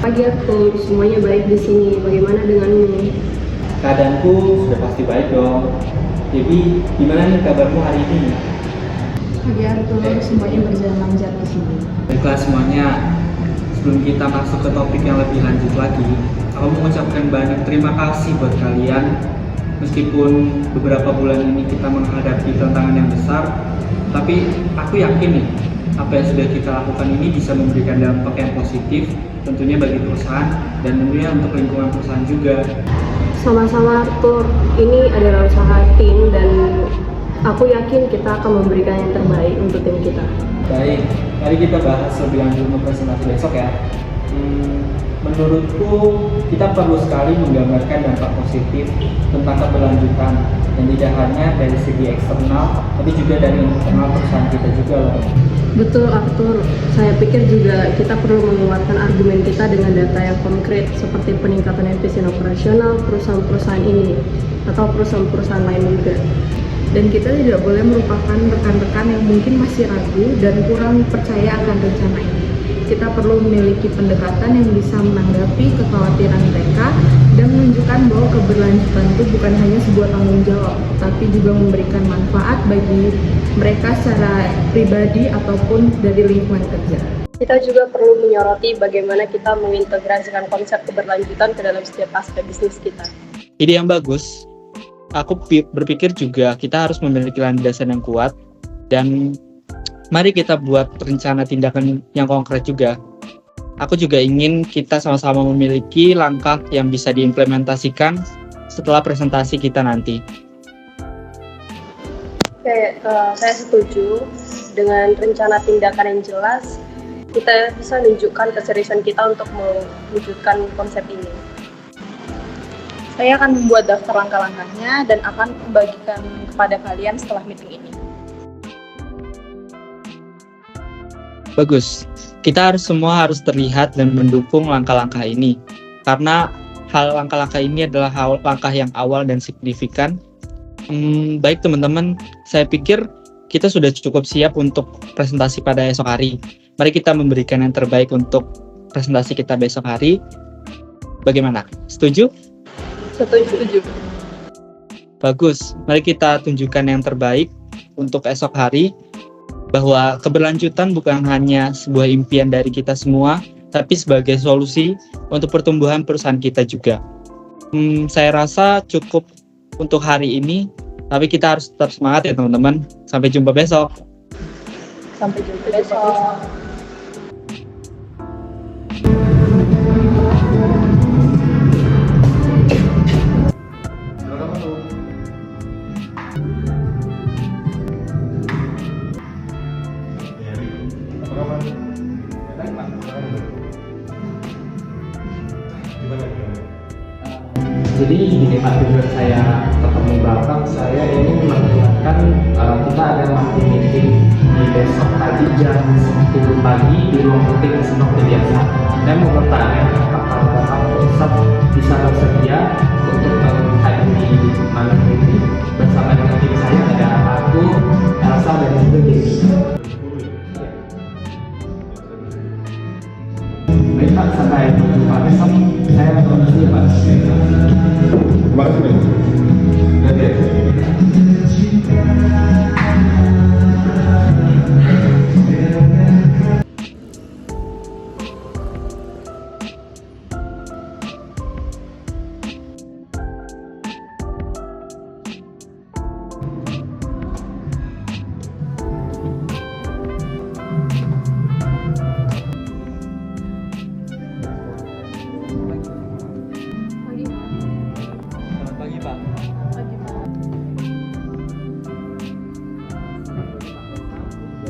Pagi Arthur, semuanya baik di sini. Bagaimana denganmu? Keadaanku sudah pasti baik dong. Jadi, gimana nih kabarmu hari ini? Pagi Arthur, semuanya berjalan lancar di sini. Baiklah semuanya, sebelum kita masuk ke topik yang lebih lanjut lagi, aku mengucapkan banyak terima kasih buat kalian. Meskipun beberapa bulan ini kita menghadapi tantangan yang besar, tapi aku yakin nih, apa yang sudah kita lakukan ini bisa memberikan dampak yang positif, tentunya bagi perusahaan dan tentunya untuk lingkungan perusahaan juga. Sama-sama Arthur, ini adalah usaha tim dan aku yakin kita akan memberikan yang terbaik untuk tim kita. Baik, mari kita bahas lebih lanjut untuk presentasi besok ya. Menurutku kita perlu sekali menggambarkan dampak positif tentang keberlanjutan dan tidak hanya dari segi eksternal tapi juga dari internal perusahaan kita juga loh. Betul Arthur, saya pikir juga kita perlu menguatkan argumen kita dengan data yang konkret seperti peningkatan efisien operasional perusahaan-perusahaan ini atau perusahaan-perusahaan lain juga. Dan kita tidak boleh merupakan rekan-rekan yang mungkin masih ragu dan kurang percaya akan rencana ini. Kita perlu memiliki pendekatan yang bisa menanggapi kekhawatiran mereka dan menunjukkan bahwa keberlanjutan itu bukan hanya sebuah tanggung jawab, tapi juga memberikan manfaat bagi mereka secara pribadi ataupun dari lingkungan kerja. Kita juga perlu menyoroti bagaimana kita mengintegrasikan konsep keberlanjutan ke dalam setiap aspek bisnis kita. Ide yang bagus. Aku berpikir juga kita harus memiliki landasan yang kuat dan mari kita buat rencana tindakan yang konkret juga. Aku juga ingin kita sama-sama memiliki langkah yang bisa diimplementasikan setelah presentasi kita nanti. Oke, saya setuju dengan rencana tindakan yang jelas. Kita bisa menunjukkan keseriusan kita untuk mewujudkan konsep ini. Saya akan membuat daftar langkah-langkahnya dan akan membagikan kepada kalian setelah meeting ini. Bagus, kita semua harus terlihat dan mendukung langkah-langkah ini. Karena langkah-langkah ini adalah langkah yang awal dan signifikan. Baik teman-teman, saya pikir kita sudah cukup siap untuk presentasi pada esok hari. Mari kita memberikan yang terbaik untuk presentasi kita besok hari. Bagaimana? Setuju? Setuju. Bagus, mari kita tunjukkan yang terbaik untuk esok hari. Bahwa keberlanjutan bukan hanya sebuah impian dari kita semua, tapi sebagai solusi untuk pertumbuhan perusahaan kita juga. Saya rasa cukup untuk hari ini, tapi kita harus tetap semangat ya teman-teman. Sampai jumpa besok. Sampai jumpa besok. Jadi gini Pak, tujuan saya ketemu Bapak, saya ingin mengingatkan kita ada meeting di besok pagi jam 10 pagi di ruang meeting seperti biasa. Saya mau bertanya apakah Bapak besok bisa bersedia untuk hadir di malam ini bersama dengan tim saya, ada aku, Elsa dan juga Dewi. Baik Pak, sampai jumpa besok. Saya permisi Pak. Terima kasih. Selamat pagi Pak.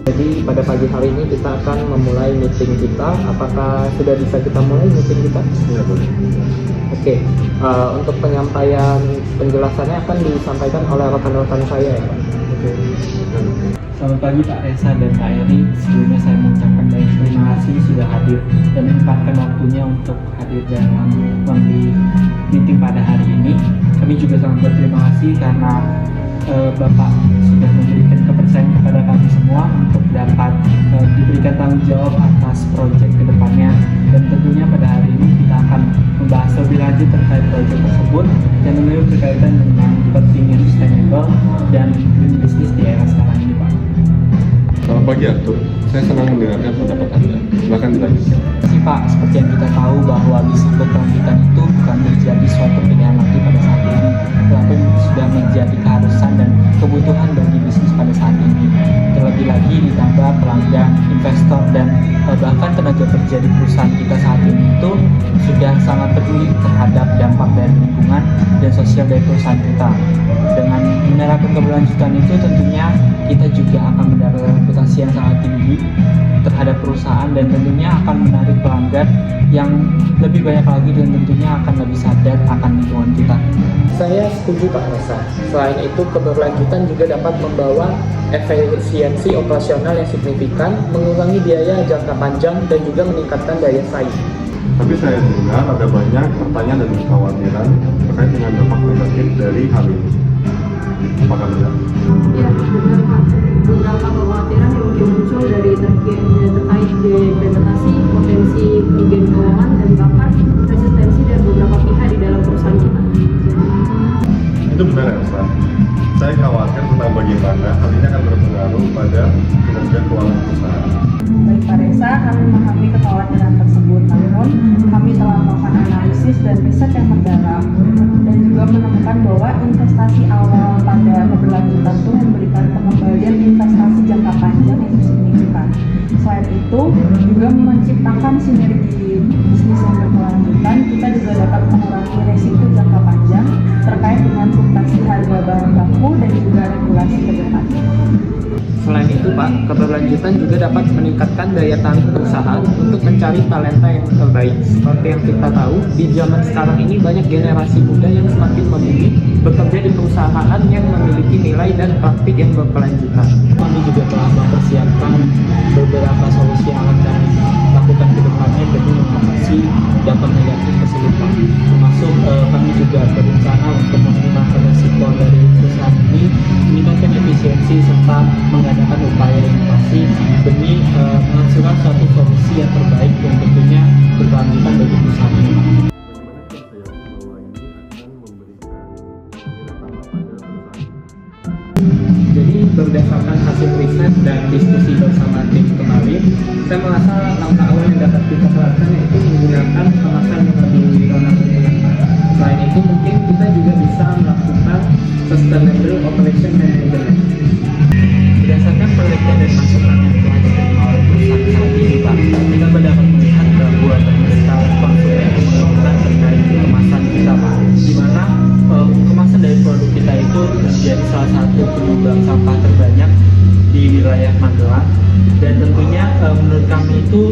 Jadi pada pagi hari ini kita akan memulai meeting kita. Apakah sudah bisa kita mulai meeting kita? Ya, boleh. Oke, untuk penyampaian penjelasannya akan disampaikan oleh rekan-rekan saya ya Pak. Selamat pagi Pak Reza dan Pak Eri. Sebelumnya saya mengucapkan banyak terima kasih sudah hadir dan menyempatkan waktunya untuk hadir dalam meeting pada hari ini. Kami juga sangat berterima kasih karena Bapak sudah memberikan kepercayaan kepada kami semua untuk dapat diberikan tanggung jawab atas proyek ke depannya, dan tentunya pada hari lagi terkait proyek tersebut yang tentunya berkaitan dengan pentingnya sustainable dan green business di era sekarang ini, Pak. Selamat pagi Arthur, saya senang mendengarkan pendapat Anda. Silakan dilanjutkan. Sih Pak, seperti yang kita tahu bahwa bisnis berkelanjutan itu bukan menjadi suatu pilihan lagi pada saat ini, tetapi sudah menjadi keharusan dan kebutuhan bagi bisnis pada saat ini. Terlebih lagi ditambah pelanggan, investor, dan bahkan tenaga kerja di perusahaan kita saat ini itu sudah sangat peduli terhadap dampak dari lingkungan dan sosial dari perusahaan kita. Dengan menerapkan keberlanjutan itu tentunya kita juga akan mendapat reputasi yang sangat tinggi terhadap perusahaan dan tentunya akan menarik pelanggan yang lebih banyak lagi dan tentunya akan lebih sadar akan lingkungan kita. Saya setuju Pak Reza. Selain itu, keberlanjutan juga dapat membawa efisiensi operasional yang signifikan, mengurangi biaya jangka panjang, dan juga meningkatkan daya saing. Tapi saya dengar ada banyak pertanyaan dan kekhawatiran terkait dengan dampak negatif dari hal ini. Apakah benar? Ya, benar Pak. Beberapa kekhawatiran yang mungkin muncul dari terkait implementasi, potensi kerugian keuangan, dan bahkan resistensi dari beberapa pihak di dalam perusahaan kita. Itu benar Elsa. Saya khawatir tentang bagaimana hal ini akan berpengaruh pada kinerja keuangan perusahaan. Baik Pak Reza, kami memahami kekhawatiran tersebut, namun kami telah melakukan analisis dan riset yang mendalam dan juga menemukan bahwa investasi awal pada keberlanjutan itu memberikan pengembalian investasi jangka panjang yang signifikan. Selain itu, juga menciptakan sinergi bisnis yang berkelanjutan, kita juga dapat mengurangi resiko jangka panjang terkait dengan fluktuasi harga bahan baku dan juga regulasi ke depan. Selain itu Pak, keberlanjutan juga dapat meningkatkan daya tarik perusahaan untuk mencari talenta yang terbaik. Seperti yang kita tahu, di zaman sekarang ini banyak generasi muda yang semakin memilih bekerja di perusahaan yang memiliki nilai dan praktik yang berkelanjutan. Kami juga telah mempersiapkan beberapa solusi yang akan kami lakukan ke depannya demi mengatasi dampak negatif tersebut, Pak. Termasuk kami juga berencana untuk meminimalkan risiko dari perusahaan ini, meningkatkan efisiensi serta mengadakan upaya inovasi demi menghasilkan suatu solusi yang terbaik yang tentunya berkelanjutan bagi perusahaan ini, Pak. Jadi berdasarkan hasil riset dan diskusi bersama tim kemarin, saya merasa langkah awal yang dapat kita lakukan yaitu menggunakan kemasan yang lebih ramah lingkungan. Selain itu mungkin kita juga bisa melakukan sustainable operation management. Berdasarkan penelitian dan masukan yang telah diterima oleh perusahaan saat ini, Pak, kita dapat melihat bahwa banyak sekali konsumen yang mengeluhkan terkait kemasan kita, Pak, di mana kemasan dari produk kita itu menjadi salah satu penyumbang sampah terbanyak di wilayah Magelang, dan tentunya menurut kami itu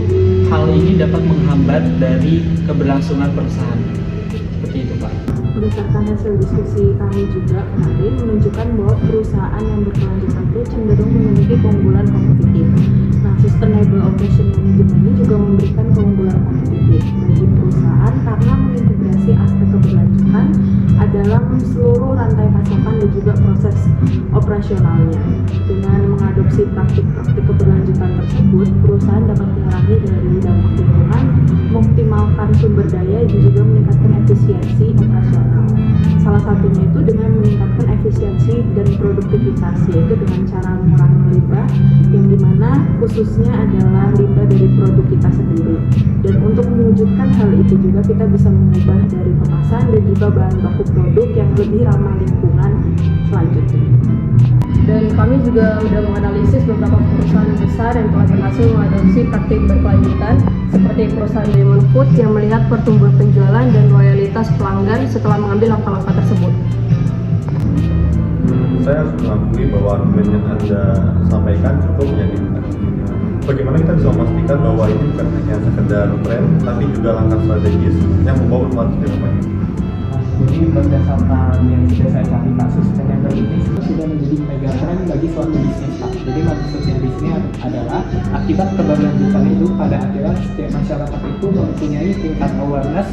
hal ini dapat menghambat dari keberlangsungan perusahaan. Seperti itu, Pak. Berdasarkan hasil diskusi kami juga kemarin menunjukkan bahwa perusahaan yang berkelanjutan itu cenderung memiliki keunggulan kompetitif. Nah, sustainable operation management ini juga memberikan keunggulan kompetitif bagi perusahaan karena mengintegrasi aspek keberlanjutan dalam seluruh rantai pasokan dan juga proses operasionalnya. Dengan mengadopsi praktik-praktik keberlanjutan tersebut, perusahaan dapat mengurangi dari dampak lingkungan, mengoptimalkan sumber daya dan juga meningkatkan efisiensi operasional. Salah satunya itu dengan meningkatkan efisiensi dan produktivitas, yaitu dengan cara mengurangi limbah, yang dimana khususnya adalah limbah dari produk kita sendiri. Dan untuk mewujudkan hal itu juga kita bisa mengubah dari kemasan dan juga bahan baku produk yang lebih ramah lingkungan selanjutnya. Dan kami juga sudah menganalisis beberapa perusahaan besar yang telah berhasil mengadopsi praktik berkelanjutan seperti perusahaan Diamond Food yang melihat pertumbuhan penjualan dan loyalitas pelanggan setelah mengambil langkah-langkah tersebut. Saya harus mengakui bahwa argumen yang Anda sampaikan cukup meyakinkan. Bagaimana kita bisa memastikan bahwa ini bukan hanya sekedar tren, tapi juga langkah strategis yang membawa manfaat jangka panjang? Jadi berdasarkan yang sudah saya cari, Pak, sustainability itu sudah menjadi megatrend bagi suatu bisnis, Pak. Jadi maksudnya di sini adalah akibat keberlanjutan itu pada akhirnya setiap masyarakat itu mempunyai tingkat awareness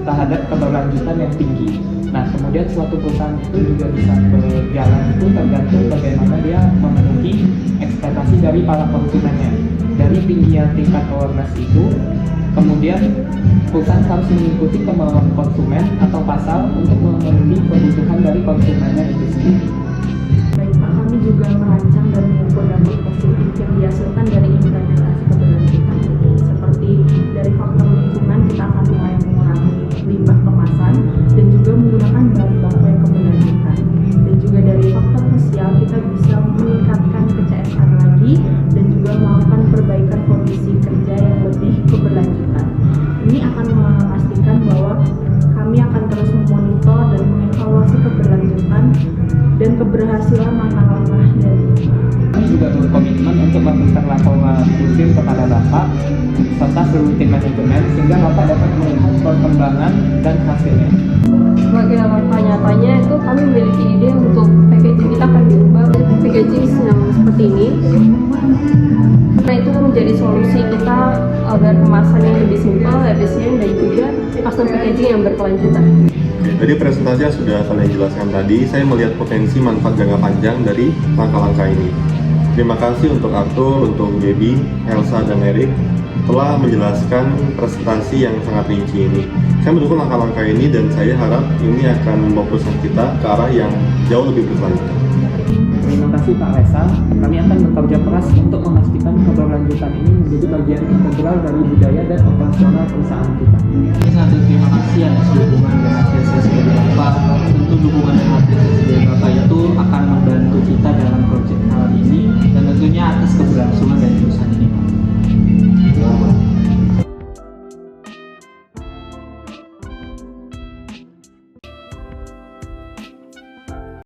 terhadap keberlanjutan yang tinggi. Nah, kemudian suatu perusahaan itu juga bisa berjalan itu tergantung bagaimana dia memenuhi ekspektasi dari para konsumennya. Dari tingginya tingkat awareness itu, Kemudian perusahaan harus mengikuti kemauan konsumen atau pasar untuk memenuhi kebutuhan dari konsumennya itu sendiri. Baik Pak, kami juga merancang dan mengukur dampak positif yang dihasilkan dari implementasi keberlanjutan ini. Seperti dari faktor lingkungan, kita akan mulai mengurangi limbah kemasan dan juga menggunakan bahan baku yang keberlanjutan. Dan juga dari faktor sosial, kita bisa meningkatkan ke-CSR lagi dan juga melakukan perbaikan kondisi kerja yang lebih keberlanjutan. Ini akan memastikan bahwa kami akan terus memonitor dan mengevaluasi keberlanjutan dan keberhasilan langkah-langkah dari Kami juga berkomitmen untuk memberikan laporan rutin kepada Bapak serta seluruh tim manajemen sehingga Bapak dapat melihat perkembangan dan hasilnya. Sebagai langkah nyatanya itu kami memiliki ide untuk packaging kita akan diubah menjadi packaging yang seperti ini. Nah, itu menjadi solusi kita agar kemasan yang lebih simpel, efisien, dan juga custom packaging yang berkelanjutan. Dari presentasi yang sudah kalian jelaskan tadi, saya melihat potensi manfaat jangka panjang dari langkah-langkah ini. Terima kasih untuk Arthur, untuk Gaby, Elsa, dan Erik telah menjelaskan presentasi yang sangat rinci ini. Saya mendukung langkah-langkah ini dan saya harap ini akan membawa perusahaan kita ke arah yang jauh lebih berkelanjutan. Terima kasih Pak Resa. Kami akan bekerja keras untuk memastikan keberlanjutan ini menjadi bagian integral dari budaya dan operasional perusahaan kita. Satu, terima kasih atas dukungan dan apresiasi dari Bapak. Tentu dukungan dan apresiasi dari Bapak itu akan membantu kita dalam proyek hal ini dan tentunya atas keberlangsungan dari perusahaan